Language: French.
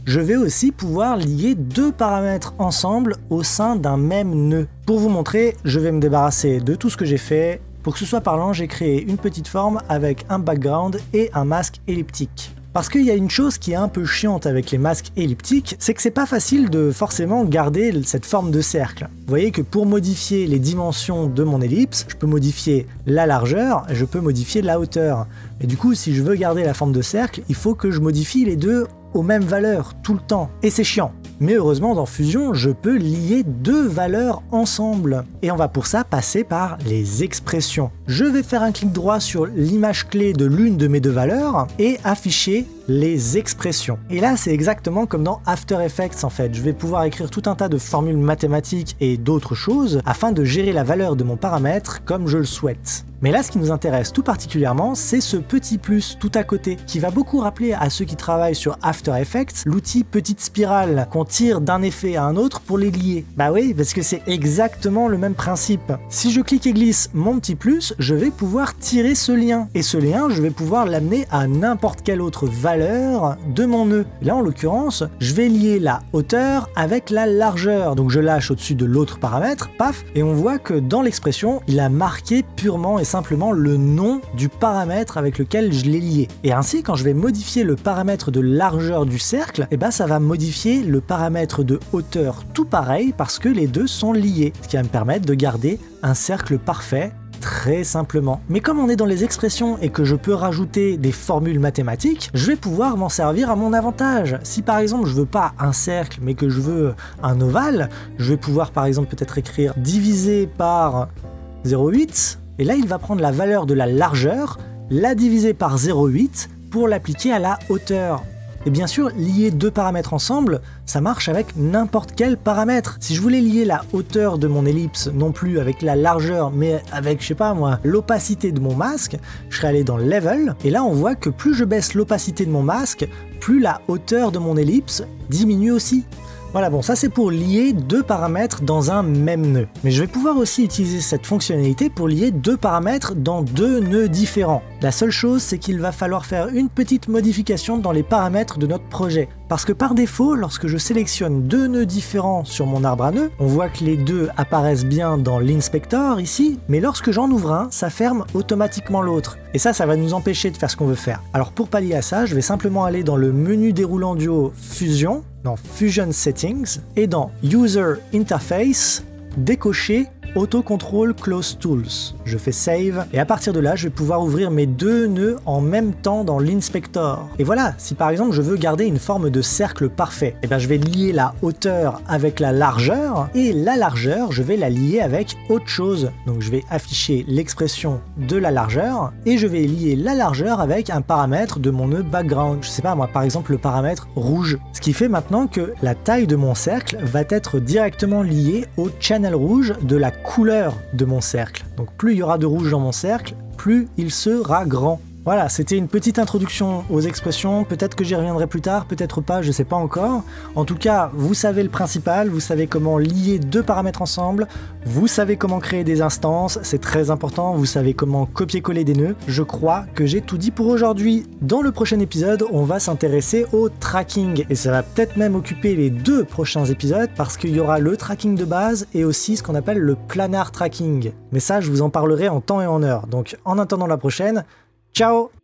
je vais aussi pouvoir lier deux paramètres ensemble au sein d'un même nœud. Pour vous montrer, je vais me débarrasser de tout ce que j'ai fait. Pour que ce soit parlant, j'ai créé une petite forme avec un background et un masque elliptique. Parce qu'il y a une chose qui est un peu chiante avec les masques elliptiques, c'est que c'est pas facile de forcément garder cette forme de cercle. Vous voyez que pour modifier les dimensions de mon ellipse, je peux modifier la largeur et je peux modifier la hauteur. Mais du coup, si je veux garder la forme de cercle, il faut que je modifie les deux aux mêmes valeurs tout le temps. Et c'est chiant. Mais heureusement, dans Fusion, je peux lier deux valeurs ensemble. Et on va pour ça passer par les expressions. Je vais faire un clic droit sur l'image clé de l'une de mes deux valeurs et afficher les expressions. Et là, c'est exactement comme dans After Effects en fait. Je vais pouvoir écrire tout un tas de formules mathématiques et d'autres choses afin de gérer la valeur de mon paramètre comme je le souhaite. Mais là, ce qui nous intéresse tout particulièrement, c'est ce petit plus tout à côté qui va beaucoup rappeler à ceux qui travaillent sur After Effects l'outil petite spirale qu'on tire d'un effet à un autre pour les lier. Bah oui, parce que c'est exactement le même principe. Si je clique et glisse mon petit plus, je vais pouvoir tirer ce lien. Et ce lien, je vais pouvoir l'amener à n'importe quelle autre valeur de mon nœud. Là, en l'occurrence, je vais lier la hauteur avec la largeur. Donc je lâche au-dessus de l'autre paramètre, paf, et on voit que dans l'expression, il a marqué purement et simplement le nom du paramètre avec lequel je l'ai lié. Et ainsi, quand je vais modifier le paramètre de largeur du cercle, et ben ça va modifier le paramètre de hauteur tout pareil parce que les deux sont liés, ce qui va me permettre de garder un cercle parfait très simplement. Mais comme on est dans les expressions et que je peux rajouter des formules mathématiques, je vais pouvoir m'en servir à mon avantage. Si par exemple je veux pas un cercle mais que je veux un ovale, je vais pouvoir par exemple peut-être écrire divisé par 0,8 et là il va prendre la valeur de la largeur, la diviser par 0,8 pour l'appliquer à la hauteur. Et bien sûr, lier deux paramètres ensemble, ça marche avec n'importe quel paramètre. Si je voulais lier la hauteur de mon ellipse, non plus avec la largeur, mais avec, je sais pas moi, l'opacité de mon masque, je serais allé dans Level, et là on voit que plus je baisse l'opacité de mon masque, plus la hauteur de mon ellipse diminue aussi. Voilà, bon, ça c'est pour lier deux paramètres dans un même nœud. Mais je vais pouvoir aussi utiliser cette fonctionnalité pour lier deux paramètres dans deux nœuds différents. La seule chose, c'est qu'il va falloir faire une petite modification dans les paramètres de notre projet. Parce que par défaut, lorsque je sélectionne deux nœuds différents sur mon arbre à nœuds, on voit que les deux apparaissent bien dans l'inspector ici, mais lorsque j'en ouvre un, ça ferme automatiquement l'autre. Et ça va nous empêcher de faire ce qu'on veut faire. Alors pour pallier à ça, je vais simplement aller dans le menu déroulant du haut Fusion, dans Fusion Settings, et dans User Interface, décocher Auto Control Close Tools. Je fais Save, et à partir de là, je vais pouvoir ouvrir mes deux nœuds en même temps dans l'inspector. Et voilà, si par exemple je veux garder une forme de cercle parfait, et bien je vais lier la hauteur avec la largeur, et la largeur, je vais la lier avec autre chose. Donc je vais afficher l'expression de la largeur, et je vais lier la largeur avec un paramètre de mon nœud background. Je sais pas moi, par exemple le paramètre rouge. Ce qui fait maintenant que la taille de mon cercle va être directement liée au channel rouge de la couleur de mon cercle. Donc plus il y aura de rouge dans mon cercle, plus il sera grand. Voilà, c'était une petite introduction aux expressions, peut-être que j'y reviendrai plus tard, peut-être pas, je sais pas encore. En tout cas, vous savez le principal, vous savez comment lier deux paramètres ensemble, vous savez comment créer des instances, c'est très important, vous savez comment copier-coller des nœuds. Je crois que j'ai tout dit pour aujourd'hui. Dans le prochain épisode, on va s'intéresser au tracking, et ça va peut-être même occuper les deux prochains épisodes, parce qu'il y aura le tracking de base et aussi ce qu'on appelle le planar tracking. Mais ça, je vous en parlerai en temps et en heure. Donc en attendant la prochaine, ciao!